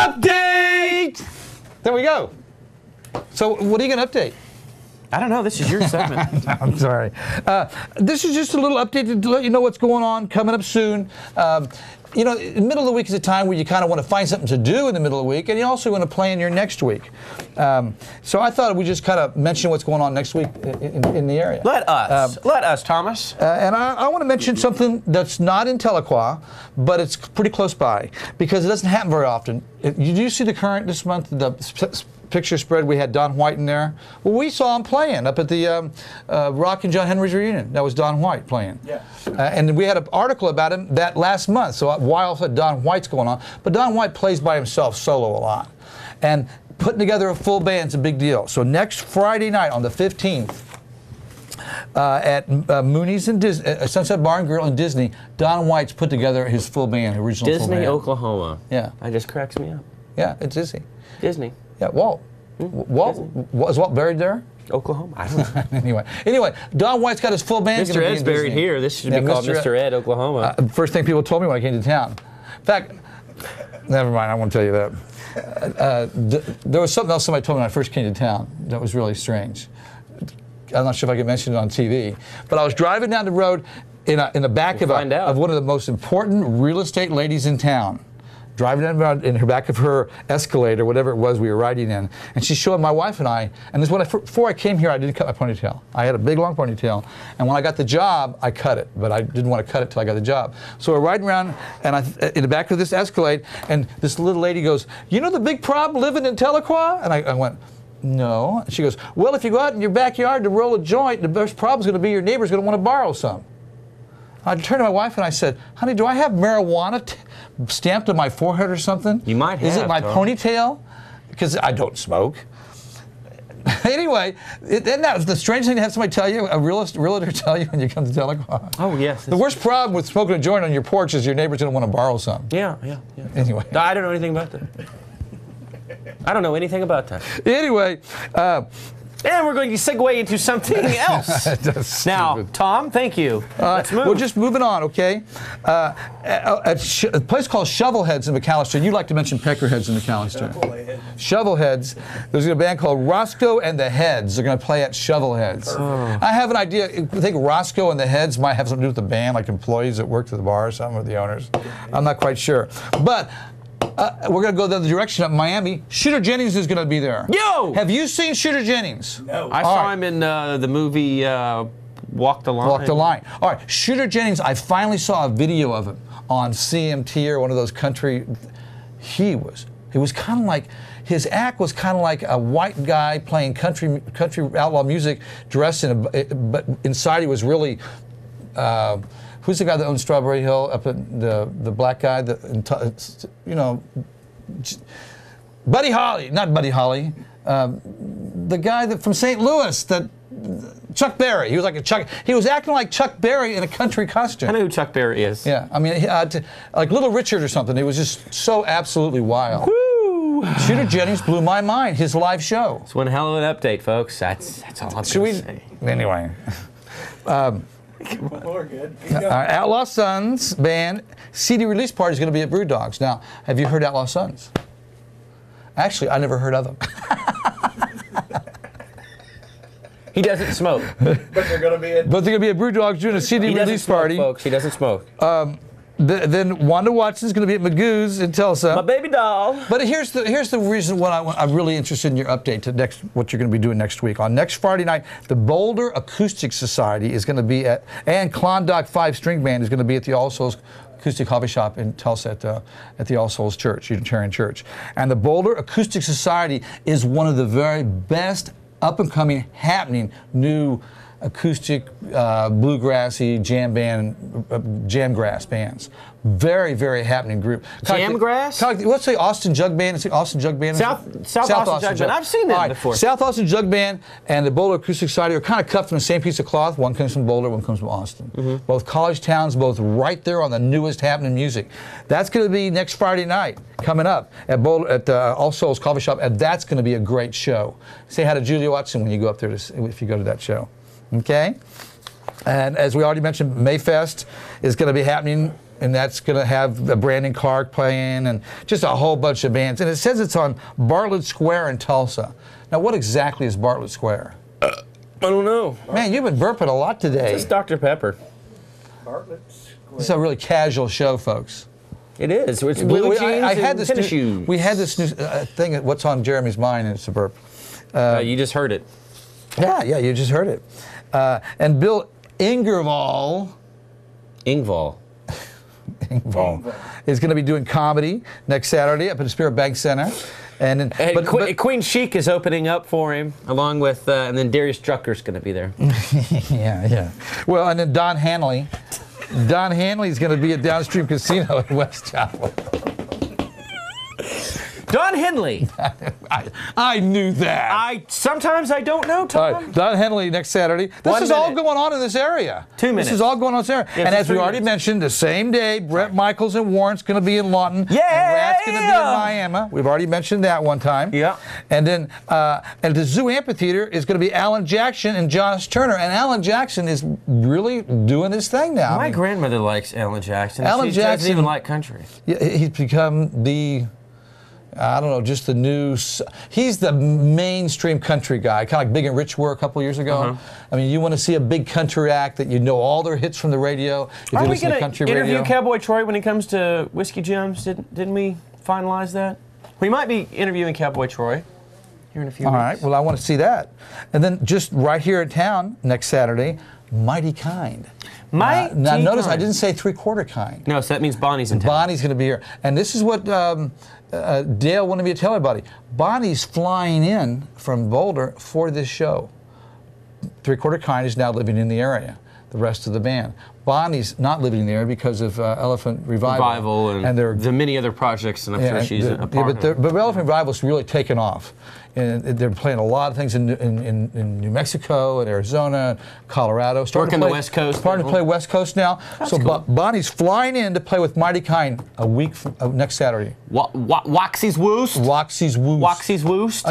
Update! There we go. So what are you going to update? I don't know. This is your segment. I'm sorry. This is just a little update to let you know what's going on coming up soon. You know, the middle of the week is a time where you kind of want to find something to do in the middle of the week, and you also want to plan your next week. So I thought we'd just kind of mention what's going on next week in the area. Let us, Thomas. And I want to mention something that's not in Tahlequah, but it's pretty close by, because it doesn't happen very often. Did you see the Current this month? The picture spread, we had Don White in there. Well, we saw him playing up at the Rock and John Henry's reunion. That was Don White playing. Yeah. And we had an article about him that last month. So while Don White's going on, but Don White plays by himself solo a lot. And putting together a full band's a big deal. So next Friday night on the 15th at Mooney's and Sunset Bar and Grill in Disney, Don White's put together his full band, original full band. Disney, Oklahoma. Yeah. That just cracks me up. Yeah, it's Disney. Disney. Yeah, Walt. Is Walt buried there? Oklahoma. I don't know. Anyway, Don White's got his full band. Mr. Ed's buried here. This should be called Mr. Ed, Oklahoma. First thing people told me when I came to town. In fact, never mind, I won't tell you that. There was something else somebody told me when I first came to town that was really strange. I'm not sure if I can mention it on TV, but I was driving down the road in the back of one of the most important real estate ladies in town. Driving down in her back of her Escalator, whatever it was we were riding in, and she's showing my wife and I. And this is before I came here, I didn't cut my ponytail. I had a big long ponytail, and when I got the job, I cut it, but I didn't want to cut it till I got the job. So we're riding around, and in the back of this Escalade, and this little lady goes, "You know the big problem living in Tahlequah?" And I went, "No." And she goes, "Well, if you go out in your backyard to roll a joint, the first problem's going to be your neighbor's going to want to borrow some." I turned to my wife and I said, "Honey, do I have marijuana stamped on my forehead or something? You might have. Is it my ponytail? Because I don't smoke." Anyway, isn't that the strange thing to have somebody tell you, a realtor tell you when you come to Tahlequah? Oh, yes. The worst problem with smoking a joint on your porch is your neighbor's going to want to borrow some. Yeah. Anyway. I don't know anything about that. I don't know anything about that. Anyway. And we're going to segue into something else. Now, Tom, thank you. Let's move. We're just moving on, okay? A place called Shovelheads in McAllister. You like to mention Peckerheads in McAllister. Shovelheads. There's a band called Roscoe and the Heads. They're going to play at Shovelheads. Oh. I have an idea. I think Roscoe and the Heads might have something to do with the band, like employees that work at the bar or something, or the owners. I'm not quite sure. But we're going to go the other direction up in Miami. Shooter Jennings is going to be there. Yo! Have you seen Shooter Jennings? No. I saw him in the movie Walk the Line. Walk the Line. All right, Shooter Jennings, I finally saw a video of him on CMT or one of those country. He was kind of like, his act was kind of like a white guy playing country outlaw music, dressed but inside he was really, who's the guy that owns Strawberry Hill up at the black guy that, you know, Buddy Holly, not Buddy Holly, the guy that from St. Louis, that Chuck Berry. He was like he was acting like Chuck Berry in a country costume. I know who Chuck Berry is. Yeah, I mean, like Little Richard or something. It was just so absolutely wild. Woo! Shooter Jennings blew my mind. His live show. It's one hell of an update, folks. That's all I'm going to say. Anyway. We're good. Outlaw Sons band CD release party is going to be at Brewdog's. Now, have you heard Outlaw Sons? Actually, I never heard of them. He doesn't smoke. But they're going to be at Brewdog's doing a CD release party. Folks, he doesn't smoke. Then Wanda Watson's going to be at Magoo's in Tulsa. My baby doll. But here's the reason why I'm really interested in your update to what you're going to be doing next week. On next Friday night, the Boulder Acoustic Society is going to be at, and Klondike 5 String Band is going to be at the All Souls Acoustic Coffee Shop in Tulsa at the All Souls Church, Unitarian Church. And the Boulder Acoustic Society is one of the very best up-and-coming, happening new acoustic, bluegrassy jamgrass bands. Very, very happening group. Jamgrass? Let's say Austin Jug Band. South Austin Jug Band. I've seen that before. South Austin Jug Band and the Boulder Acoustic Society are kind of cut from the same piece of cloth. One comes from Boulder, one comes from Austin. Mm-hmm. Both college towns, both right there on the newest happening music. That's going to be next Friday night, coming up at All Souls Coffee Shop, and that's going to be a great show. Say hi to Julia Watson when you go up there, if you go to that show. Okay? And as we already mentioned, Mayfest is going to be happening and that's going to have Brandon Clark playing and just a whole bunch of bands. And it says it's on Bartlett Square in Tulsa. Now, what exactly is Bartlett Square? I don't know. Man, you've been burping a lot today. It's Dr. Pepper. Bartlett Square. This is a really casual show, folks. It is. It's blue jeans and tennis shoes. We had this new thing, what's on Jeremy's mind, and it's a burp. You just heard it. Yeah, you just heard it. And Bill Ingvall is going to be doing comedy next Saturday up at the Spirit Bank Center. And then, Queen Chic is opening up for him, along with, and then Darius Drucker's going to be there. yeah. Well, and then Don Hanley. Don Hanley's going to be at Downstream Casino in West Chapel. Don Henley. I knew that. Sometimes I don't know, Tom. All right, Don Henley next Saturday. This is all going on in this area. 2 minutes. This is all going on in this area. Yeah, and as we already mentioned, the same day, Brett Michaels and Warrant's going to be in Lawton. Yeah. And Rat's going to be in Miami. We've already mentioned that one time. Yeah. And then and the Zoo Amphitheater is going to be Alan Jackson and Josh Turner. And Alan Jackson is really doing his thing now. My grandmother likes Alan Jackson. Alan She Jackson doesn't even like country. Yeah, he's become the... I don't know, just the new... He's the mainstream country guy, kind of like Big and Rich were a couple years ago. I mean, you want to see a big country act that you know all their hits from the radio. Are we going to interview Cowboy Troy when it comes to Whiskey Gems? Didn't we finalize that? We might be interviewing Cowboy Troy here in a few weeks. All right, well, I want to see that. And then just right here in town next Saturday, Mighty Kind. Now notice I didn't say 3/4 kind. No, so that means Bonnie's in town. Bonnie's going to be here. And this is what Dale wanted me to tell everybody. Bonnie's flying in from Boulder for this show. 3/4 kind is now living in the area. The rest of the band. Bonnie's not living in the area because of Elephant Revival and the many other projects, and I'm sure she's a part of it. But Elephant Revival's really taken off. And they're playing a lot of things in New Mexico and Arizona, Colorado. Working the West Coast. Starting to play West Coast now. That's so cool. Bonnie's flying in to play with Mighty Kind a week from, next Saturday. Waxy's Woost? Waxy's Woost. Waxy's Woost?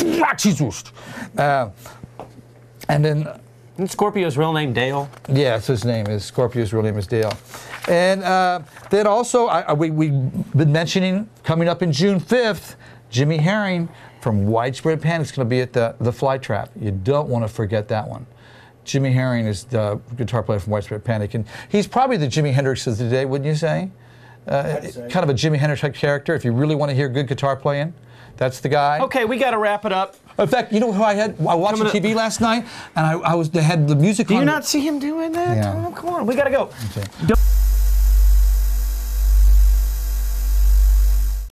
Waxy's Woost. And then... Isn't Scorpio's real name Dale? Yeah, his name is Scorpio's real name is Dale. And then also, we've been mentioning coming up in June 5th, Jimmy Herring from Widespread Panic is going to be at the Fly Trap. You don't want to forget that one. Jimmy Herring is the guitar player from Widespread Panic, and he's probably the Jimi Hendrix of the day, wouldn't you say? Kind of a Jimi Hendrix type character. If you really want to hear good guitar playing, that's the guy. Okay, we got to wrap it up. In fact, you know who I had? I watched on TV last night, and they had the music on. Do you not see him doing that? Yeah. Tom, come on, we got to go. Okay.